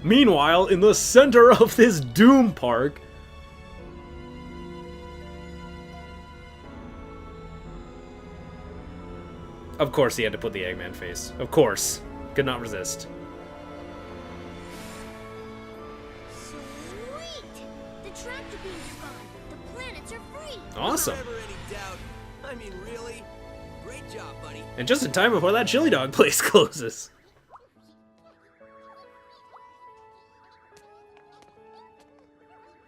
Meanwhile, in the center of this Doom Park... Of course he had to put the Eggman face. Of course. Could not resist. Sweet! The tractor beams are gone. The planets are free. Awesome. Never any doubt. I mean, really? Great job, buddy. And just in time before that chili dog place closes.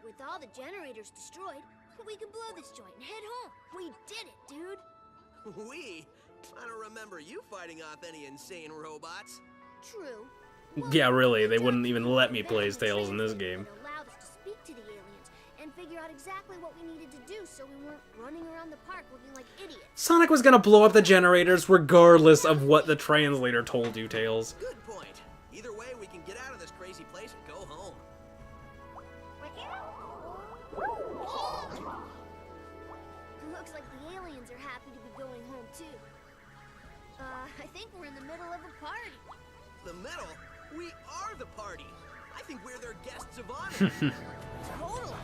With all the generators destroyed, we can blow this joint and head home. We did it, dude. We? I don't remember you fighting off any insane robots. True. Yeah, really, they wouldn't even let me play as Tails in this game. Allowed us to speak to the aliens and figure out exactly what we needed to do so we weren't running around the park looking like idiots. Sonic was gonna blow up the generators regardless of what the translator told you, Tails. Good point. Either way, we can get out of this crazy place and go home. Looks like the aliens are happy to be going home too. I think we're in the middle of a party. The middle? We are the party. I think we're their guests of honor. Totally.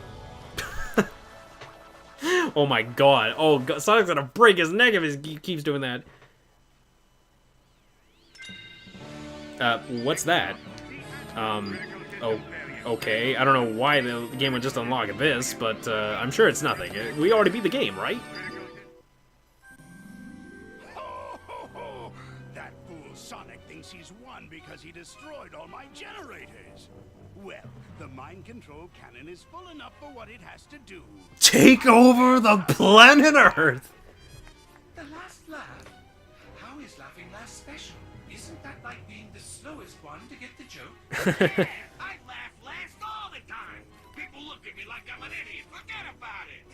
Oh my god. Oh, God. Sonic's gonna break his neck if he keeps doing that. What's that? Oh, okay. I don't know why the game would just unlock this, but I'm sure it's nothing. We already beat the game, right? That fool Sonic thinks he's won because he destroyed all my generators. Well, the mind control cannon is full enough for what it has to do. Take over the planet Earth! The last laugh? How is laughing last special? Isn't that like being the slowest one to get the joke? Yeah, I laugh last all the time. People look at me like I'm an idiot. Forget about it.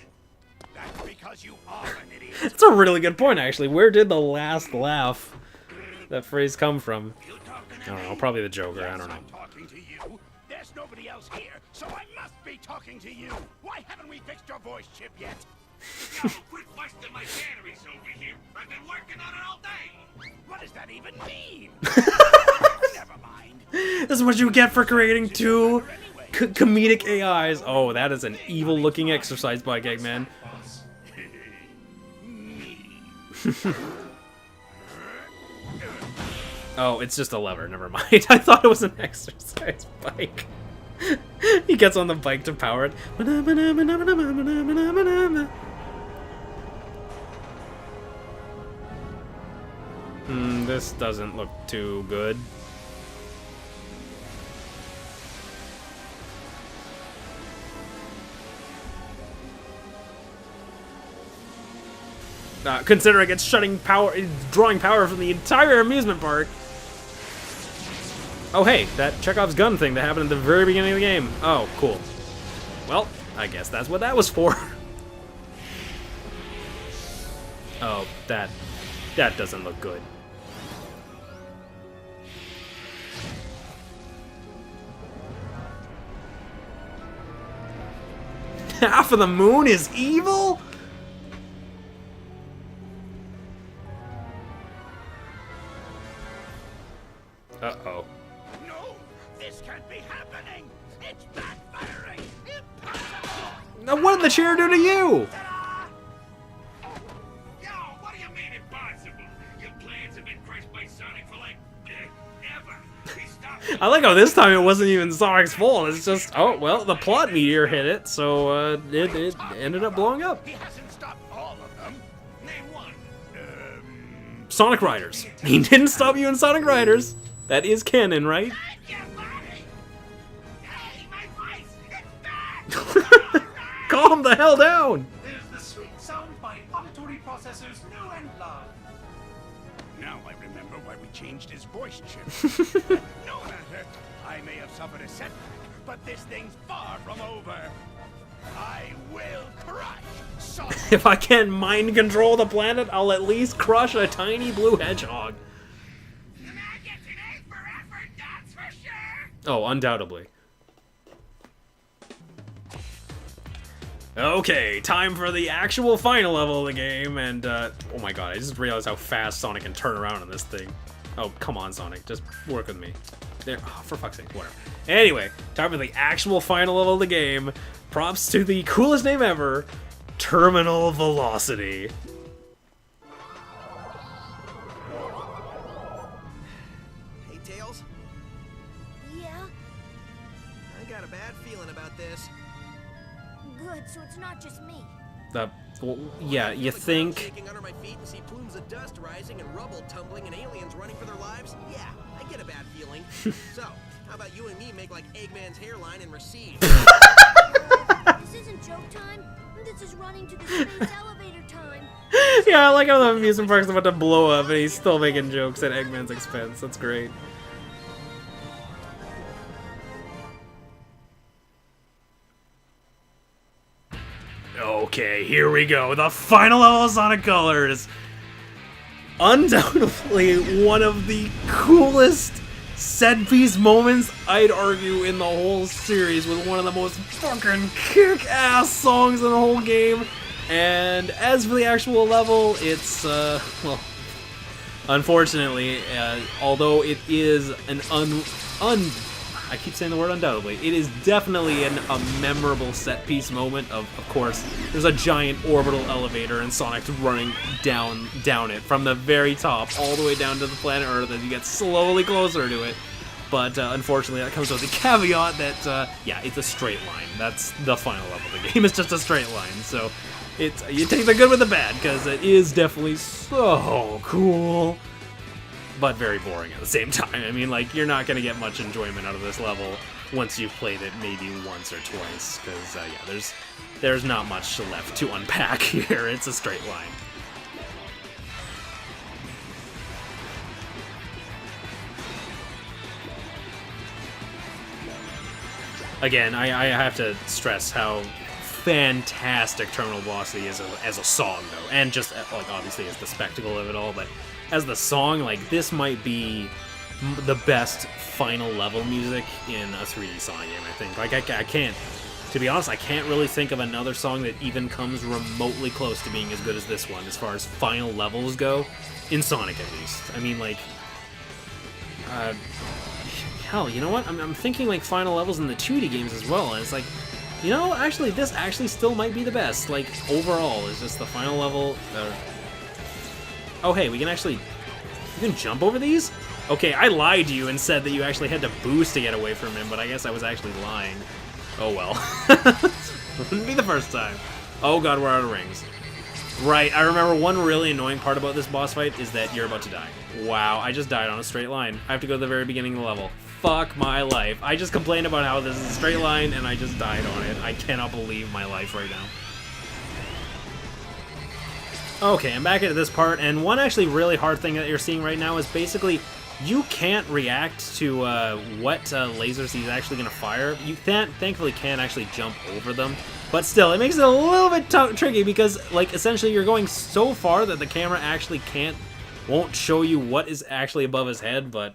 That's because you are an idiot. That's a really good point, actually. Where did the last laugh, that phrase, come from? I don't know, probably the Joker, I don't know. I'm talking to you. There's nobody else here, so I must be talking to you. Why haven't we fixed your voice chip yet? Yo, quit busting my batteries over here. I've been working on it all day. What does that even mean? Never mind. This is what you get for creating two comedic AIs. Oh, that is an evil-looking exercise bike, Eggman. Oh, it's just a lever. Never mind. I thought it was an exercise bike. He gets on the bike to power it. This doesn't look too good. Considering it's shutting power, drawing power from the entire amusement park. Oh hey, that Chekhov's gun thing that happened at the very beginning of the game. Oh, cool. Well, I guess that's what that was for. Oh, that doesn't look good. Half of the moon is evil? Uh-oh. No, this can't be happening. It's backfiring. Impossible. Now what did the chair do to you? Yo, what do you mean impossible? Your plans have been crushed by Sonic for like ever. He stopped. I like how this time it wasn't even Sonic's fault. It's just, oh, well, the plot meteor hit it, so it ended up blowing up. He hasn't stopped all of them. Name one. Sonic Riders. He didn't stop you in Sonic Riders. That is canon, right? Thank you, buddy. Hey, my voice, it's back. Calm the hell down. There's the sweet sound by auditory processors new and live. Now I remember why we changed his voice chip. No matter. I may have suffered a setback, but this thing's far from over. I will crush Sonic. If I can't mind control the planet, I'll at least crush a tiny blue hedgehog. Oh, undoubtedly. Okay, time for the actual final level of the game, and, oh my god, I just realized how fast Sonic can turn around on this thing. Oh, come on, Sonic, just work with me. there. Oh, for fuck's sake, whatever. Anyway, time for the actual final level of the game. Props to the coolest name ever, Terminal Velocity. Hey, Tails. Yeah? I got a bad feeling about this. Good, so it's not just me. Well, yeah, you The ground think... shaking under my feet and see plumes of dust rising and rubble tumbling and aliens running for their lives? Yeah, I get a bad feeling. So, how about you and me make like Eggman's hairline and recede? This isn't joke time. This is running to the space elevator time. Yeah, I like how the amusement park's about to blow up and he's still making jokes at Eggman's expense. That's great. Okay, here we go. The final level of Sonic Colors. Undoubtedly one of the coolest set-piece moments, I'd argue, in the whole series, with one of the most fucking kick-ass songs in the whole game. And as for the actual level, it's, well, unfortunately, although it is an I keep saying the word undoubtedly, it is definitely a memorable set-piece moment. Of course, there's a giant orbital elevator and Sonic's running down it from the very top all the way down to the planet Earth as you get slowly closer to it. But unfortunately, that comes with the caveat that, yeah, it's a straight line. That's the final level of the game. It's just a straight line. So you take the good with the bad, because it is definitely so cool, but very boring at the same time. I mean, like, you're not going to get much enjoyment out of this level once you've played it maybe once or twice, because, yeah, there's not much left to unpack here. It's a straight line. Again, I have to stress how fantastic Terminal Velocity is as a song, though, and just, like, obviously as the spectacle of it all, but as the song, like, this might be the best final level music in a 3D Sonic game, I think. Like, I can't, to be honest, I can't really think of another song that even comes remotely close to being as good as this one, as far as final levels go, in Sonic at least. I mean, like, hell, you know what? I'm thinking, like, final levels in the 2D games as well, and it's like, you know, actually, this actually still might be the best. Like, overall, is just the final level. Oh, hey, we can actually... You can jump over these? Okay, I lied to you and said that you actually had to boost to get away from him, but I guess I was actually lying. Oh, well. Wouldn't be the first time. Oh, God, we're out of rings. Right, I remember one really annoying part about this boss fight is that you're about to die. Wow, I just died on a straight line. I have to go to the very beginning of the level. Fuck my life. I just complained about how this is a straight line, and I just died on it. I cannot believe my life right now. Okay, I'm back into this part, and one actually really hard thing that you're seeing right now is basically you can't react to what lasers he's actually going to fire. You thankfully can actually jump over them, but still, it makes it a little bit tricky because, like, essentially you're going so far that the camera actually won't show you what is actually above his head, but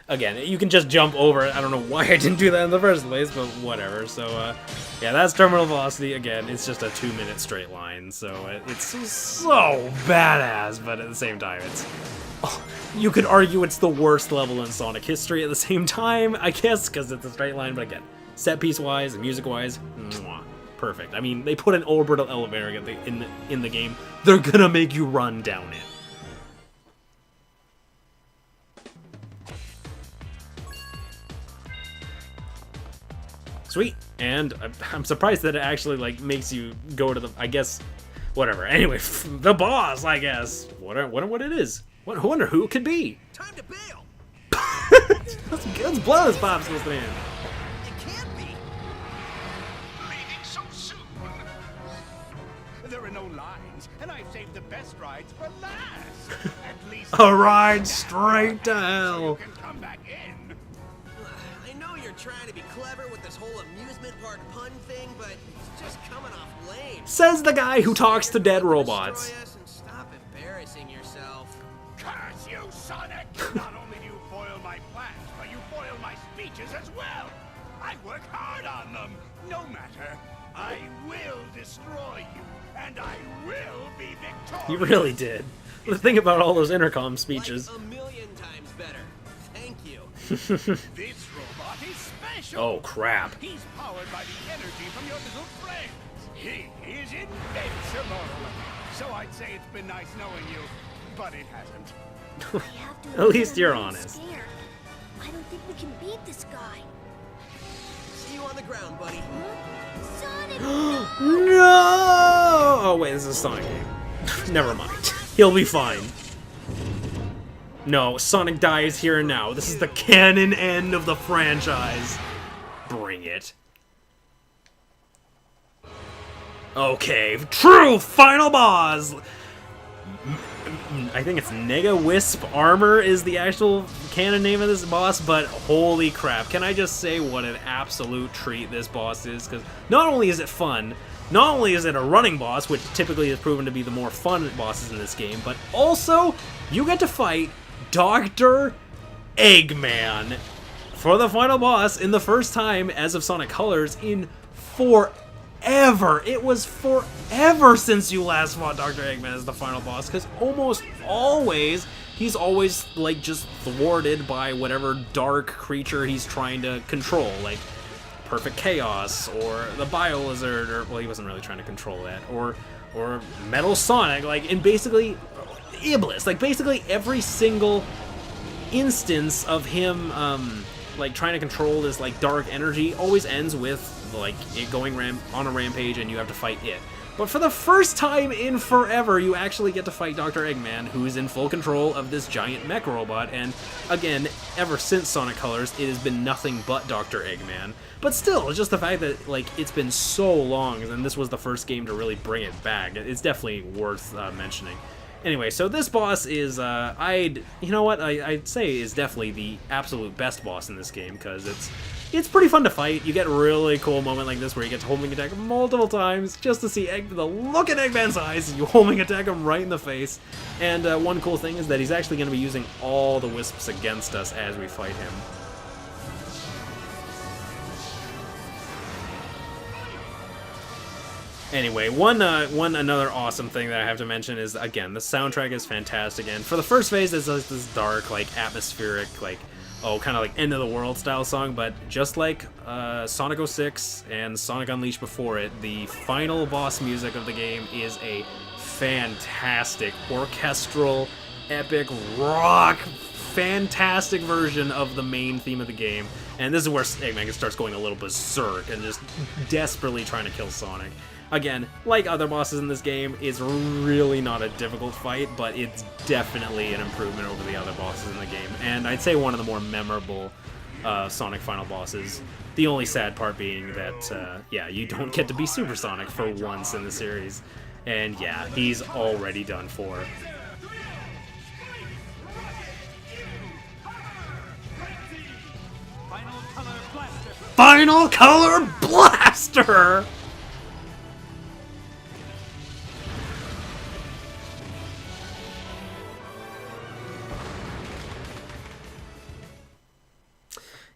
again, you can just jump over it. I don't know why I didn't do that in the first place, but whatever. So, yeah, that's Terminal Velocity. Again, it's just a 2-minute straight line, so it's so badass, but at the same time, it's... Oh, you could argue it's the worst level in Sonic history at the same time, I guess, because it's a straight line, but again, set-piece-wise and music-wise, perfect. I mean, they put an orbital elevator in the game. They're gonna make you run down it. Sweet, and I'm surprised that it actually, like, makes you go to the, I guess, whatever. Anyway, the boss, I guess. Wonder what it is. Wonder who it could be. Time to bail. Let's blow this popsicle stand. It can't be. Leaving so soon. There are no lines, and I've saved the best rides for last. At least A ride straight to so hell. you can come back in. I know you're trying to be clever with this whole amusement park pun thing, but it's just coming off lame. Says the guy who talks to dead robots. Destroy us and stop embarrassing yourself. Curse you, Sonic! Not only do you foil my plans, but you foil my speeches as well. I work hard on them. No matter. I will destroy you, and I will be victorious. He really did. Think about all those intercom speeches. Like a million times better. Thank you. This special. Oh, crap. He's powered by the energy from your little friends. He is invincible. So I'd say it's been nice knowing you, but it hasn't. We have to At least admit you're I'm honest. scared. I don't think we can beat this guy. See you on the ground, buddy. Sonic, No! Oh, wait, this is a Sonic game. Never mind. He'll be fine. No, Sonic dies here and now. This is the canon end of the franchise. Bring it. Okay, true final boss! I think it's Nega-Wisp Armor is the actual canon name of this boss, but holy crap, can I just say what an absolute treat this boss is? Because not only is it fun, not only is it a running boss, which typically has proven to be the more fun bosses in this game, but also you get to fight Dr. Eggman for the final boss in the first time as of Sonic Colors in forever. It was forever since you last fought Dr. Eggman as the final boss, because almost always he's always like just thwarted by whatever dark creature he's trying to control, like Perfect Chaos or the Bio Lizard, or well, he wasn't really trying to control that, or Metal Sonic, like, and basically Iblis, like basically every single instance of him like trying to control this like dark energy always ends with like it going on a rampage and you have to fight it. But for the first time in forever, you actually get to fight Dr. Eggman, who is in full control of this giant mech robot, and again, ever since Sonic Colors, it has been nothing but Dr. Eggman. But still, just the fact that like it's been so long, and this was the first game to really bring it back, it's definitely worth mentioning. Anyway, so this boss is, I'd say is definitely the absolute best boss in this game, because it's pretty fun to fight. You get a really cool moment like this where you get to homing attack multiple times just to see the look in Eggman's eyes, and you homing attack him right in the face. And one cool thing is that he's actually going to be using all the wisps against us as we fight him. Anyway, another awesome thing that I have to mention is, again, the soundtrack is fantastic, and for the first phase, it's like this dark, like, atmospheric, like, kind of like end of the world style song, but just like Sonic 06 and Sonic Unleashed before it, the final boss music of the game is a fantastic orchestral, epic, rock, fantastic version of the main theme of the game, and this is where Eggman starts going a little berserk and just desperately trying to kill Sonic. Again, like other bosses in this game, it's really not a difficult fight, but it's definitely an improvement over the other bosses in the game. And I'd say one of the more memorable Sonic final bosses. The only sad part being that, yeah, you don't get to be Super Sonic for once in the series. And yeah, he's already done for. Final Color Blaster!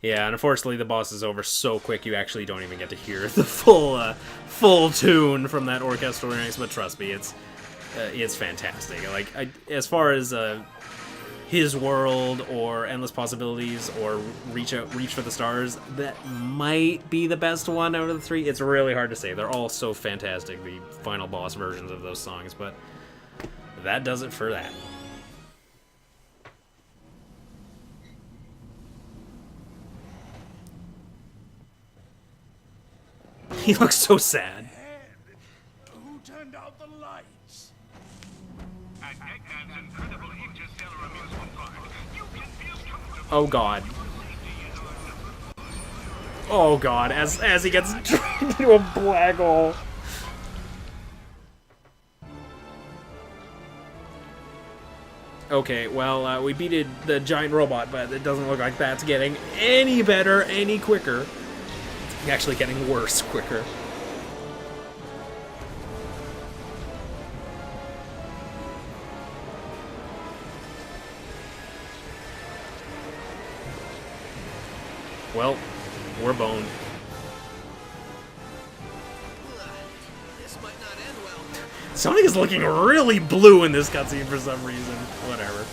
Yeah, and unfortunately the boss is over so quick you actually don't even get to hear the full tune from that orchestral remix, but trust me, it's fantastic. Like, as far as His World or Endless Possibilities or Reach for the Stars, that might be the best one out of the three. It's really hard to say. They're all so fantastic, the final boss versions of those songs, but that does it for that. He looks so sad. Who turned out the lights? At Eggman's incredible interstellar amusement park, you can feel comfortable. Oh god. Oh god, as he gets dragged into a black hole. Okay, well, we beat the giant robot, but it doesn't look like that's getting any better, any quicker. It's actually getting worse quicker. Well, we're boned. This might not end well. Sonic is looking really blue in this cutscene for some reason. Whatever.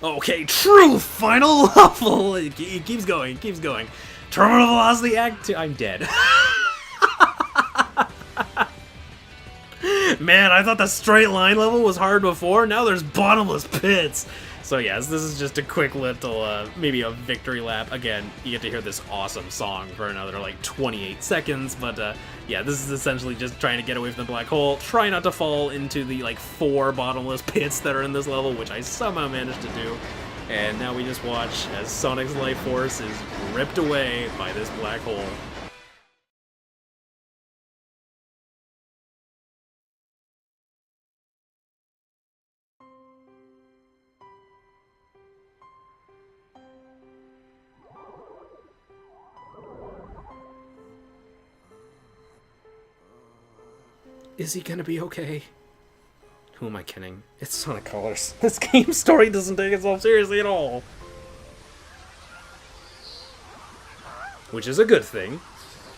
Okay, true final level. It keeps going, it keeps going. Terminal velocity act 2. I'm dead. Man, I thought the straight line level was hard before. Now there's bottomless pits. So yes, this is just a quick little, maybe a victory lap. Again, you get to hear this awesome song for another, like, 28 seconds. But, yeah, this is essentially just trying to get away from the black hole. Try not to fall into the, like, 4 bottomless pits that are in this level, which I somehow managed to do. And now we just watch as Sonic's life force is ripped away by this black hole. Is he gonna be okay? Who am I kidding? It's Sonic Colors. This game's story doesn't take itself seriously at all. Which is a good thing.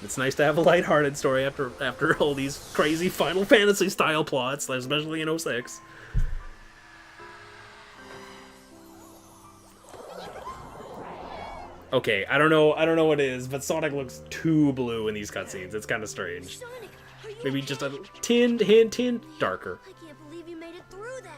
It's nice to have a lighthearted story after all these crazy Final Fantasy style plots, especially in 06. Okay, I don't know what it is, but Sonic looks too blue in these cutscenes. It's kind of strange. Sonic, are you Maybe okay? just a hint darker. I can't believe you made it through that.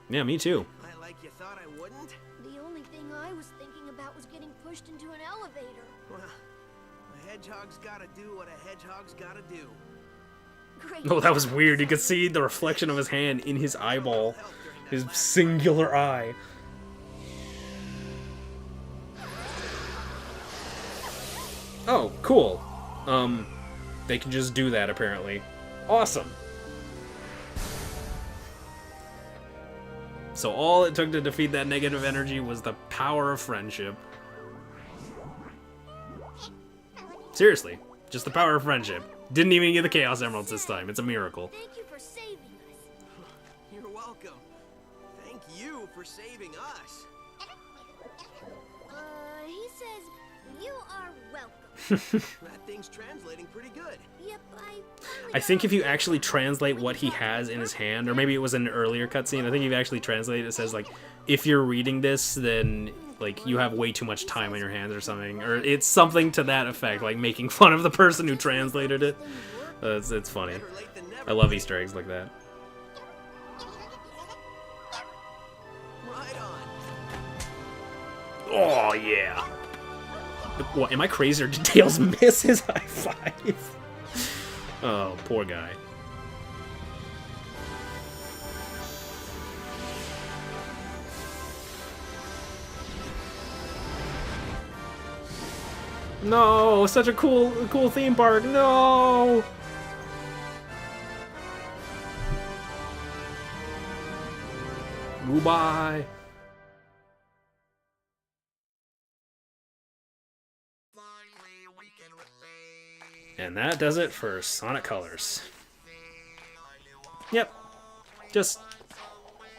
Yeah, me too. I like you thought I wouldn't? The only thing I was thinking about was getting pushed into an elevator. Well, a hedgehog's gotta do what a hedgehog's gotta do. Great. Oh, that was weird. You could see the reflection of his hand in his eyeball. His singular eye. Oh, cool. They can just do that, apparently. Awesome. So all it took to defeat that negative energy was the power of friendship. Seriously, just the power of friendship. Didn't even get the Chaos Emeralds this time. It's a miracle. Thank you for saving us. You're welcome. Thank you for saving us. He says you are welcome. That thing's translating pretty good. Yep, I think if you actually translate what he has in his hand, or maybe it was an earlier cutscene, I think if you actually translate it, it says, like, if you're reading this, then, like, you have way too much time on your hands or something. Or it's something to that effect, like making fun of the person who translated it. It's funny. Better late than never. I love Easter eggs like that. Right on. Oh, yeah. What, am I crazy or did Tails miss his high five? Oh, poor guy. No, such a cool theme park. No. Goodbye. And that does it for Sonic Colors. Yep. Just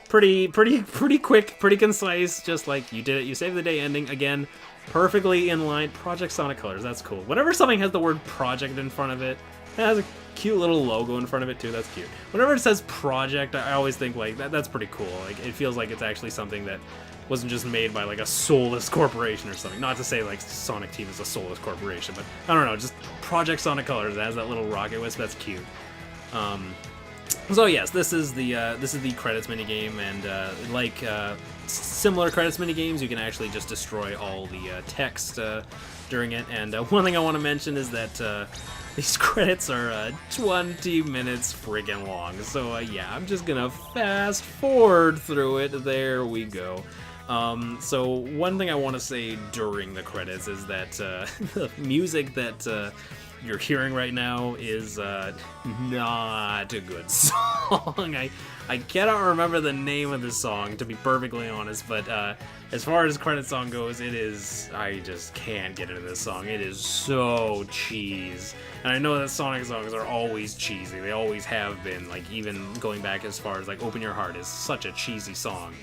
pretty quick, pretty concise, just like you did it, you saved the day ending. Again, perfectly in line. Project Sonic Colors, that's cool. Whenever something has the word project in front of it, it has a cute little logo in front of it too, that's cute. Whenever it says project, I always think like that's pretty cool. Like it feels like it's actually something that wasn't just made by like a soulless corporation or something. Not to say like Sonic Team is a soulless corporation, but I don't know, just Project Sonic Colors, it has that little rocket wisp, that's cute. So yes, this is the credits minigame, and like similar credits minigames, you can actually just destroy all the text during it. And one thing I want to mention is that these credits are 20 minutes friggin' long. So yeah, I'm just gonna fast forward through it. There we go. So one thing I want to say during the credits is that the music that you're hearing right now is not a good song. I cannot remember the name of the song, to be perfectly honest, but as far as credit song goes, it is, I just can't get into this song. It is so cheese. And I know that Sonic songs are always cheesy. They always have been, like even going back as far as like Open Your Heart is such a cheesy song.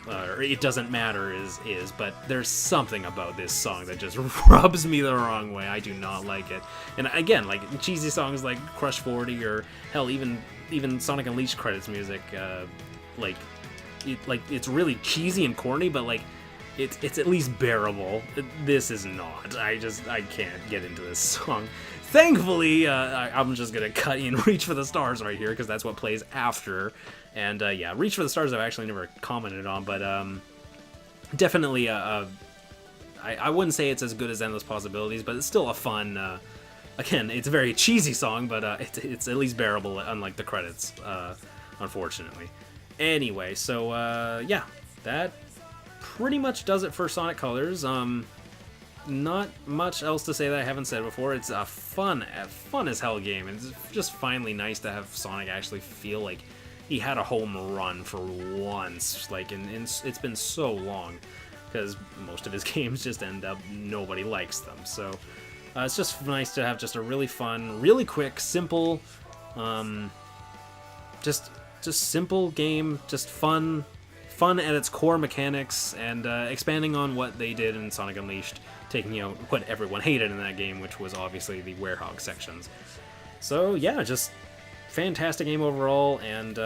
Or It Doesn't Matter is, but there's something about this song that just rubs me the wrong way. I do not like it. And again, like cheesy songs like Crush 40 or hell, even Sonic Unleashed credits music, like it's really cheesy and corny, but like it's at least bearable. This is not. I can't get into this song. Thankfully, I'm just gonna cut in Reach for the Stars right here because that's what plays after. And yeah, Reach for the Stars I've actually never commented on, but definitely I wouldn't say it's as good as Endless Possibilities, but it's still a fun. Again, it's a very cheesy song, but it's at least bearable, unlike the credits, unfortunately. Anyway, so yeah, that pretty much does it for Sonic Colors. Not much else to say that I haven't said before. It's a fun as hell game, and it's just finally nice to have Sonic actually feel like he had a home run for once. Like, and it's been so long, because most of his games just end up nobody likes them. So it's just nice to have just a really fun, really quick, simple, just simple game, just fun at its core mechanics, and expanding on what they did in Sonic Unleashed, taking out what everyone hated in that game, which was obviously the Werehog sections. So yeah, just fantastic game overall, and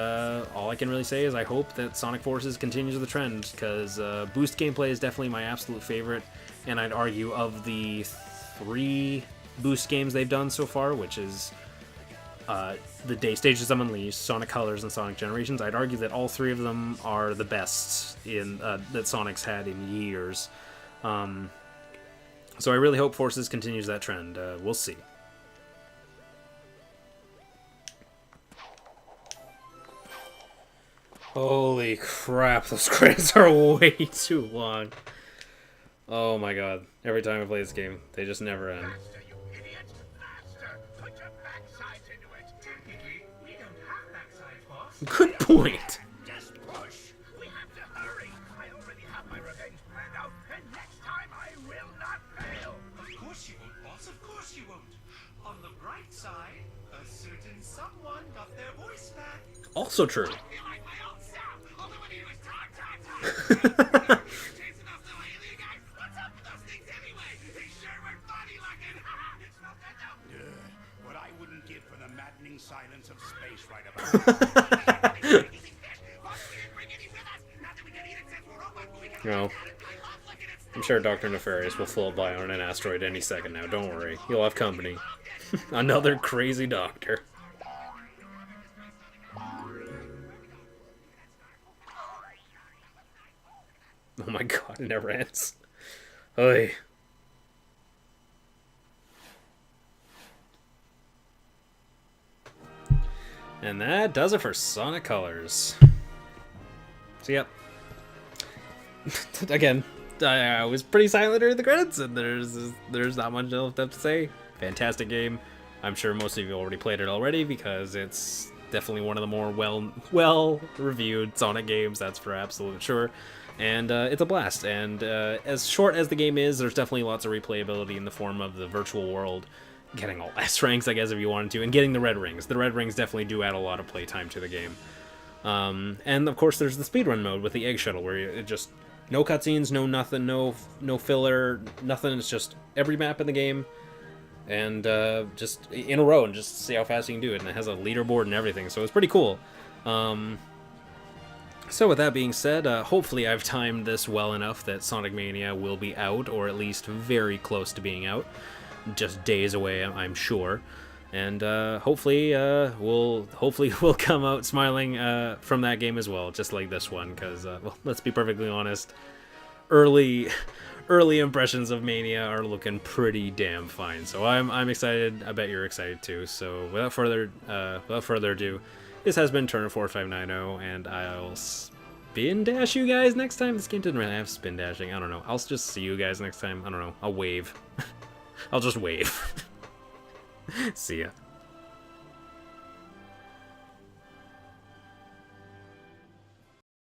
all I can really say is I hope that Sonic Forces continues the trend, because boost gameplay is definitely my absolute favorite, and I'd argue of the 3 boost games they've done so far, which is the Day Stages of Unleashed, Sonic Colors, and Sonic Generations, I'd argue that all 3 of them are the best in that Sonic's had in years. So I really hope Forces continues that trend. We'll see. Holy crap, those credits are way too long. Oh my god. Every time I play this game, they just never end. Faster, you idiot! Faster! Put your backsides into it! Technically, we don't have backside, boss. Good point. Just push! We have to hurry! I already have my revenge planned out, and next time I will not fail! Of course you won't, boss. Of course you won't. On the bright side, a certain someone got their voice back. Also true. I feel like my own self! All I want to do is talk, talk, talk! Chasing those little alien guys! What's up with those things anyway? They sure were funny looking! It's not that though! What I wouldn't give for the maddening silence of space right about No. I'm sure Dr. Nefarious will float by on an asteroid any second now. Don't worry. You'll have company. Another crazy doctor. Oh my god, it never ends. Oy. And that does it for Sonic Colors. So yep. Again, I was pretty silent during the credits, and there's not much else to say. Fantastic game. I'm sure most of you already played it already, because it's definitely one of the more well-reviewed Sonic games, that's for absolute sure. And it's a blast, and as short as the game is, there's definitely lots of replayability in the form of the virtual world, getting all S ranks, I guess, if you wanted to, and getting the red rings. The red rings definitely do add a lot of playtime to the game. And of course there's the speedrun mode with the egg shuttle, where it just, no cutscenes, no nothing, no filler, nothing. It's just every map in the game, and just in a row, and just see how fast you can do it. And it has a leaderboard and everything, so it's pretty cool. So with that being said, hopefully I've timed this well enough that Sonic Mania will be out, or at least very close to being out. Just days away, I'm sure. And hopefully we'll come out smiling from that game as well, just like this one, because well, let's be perfectly honest, early impressions of Mania are looking pretty damn fine. So I'm excited. I bet you're excited too. So without further ado, this has been Turner4590, and I'll spin dash you guys next time. This game didn't really have spin dashing. I don't know. I'll just see you guys next time. I don't know. I'll wave. I'll just wave. See ya.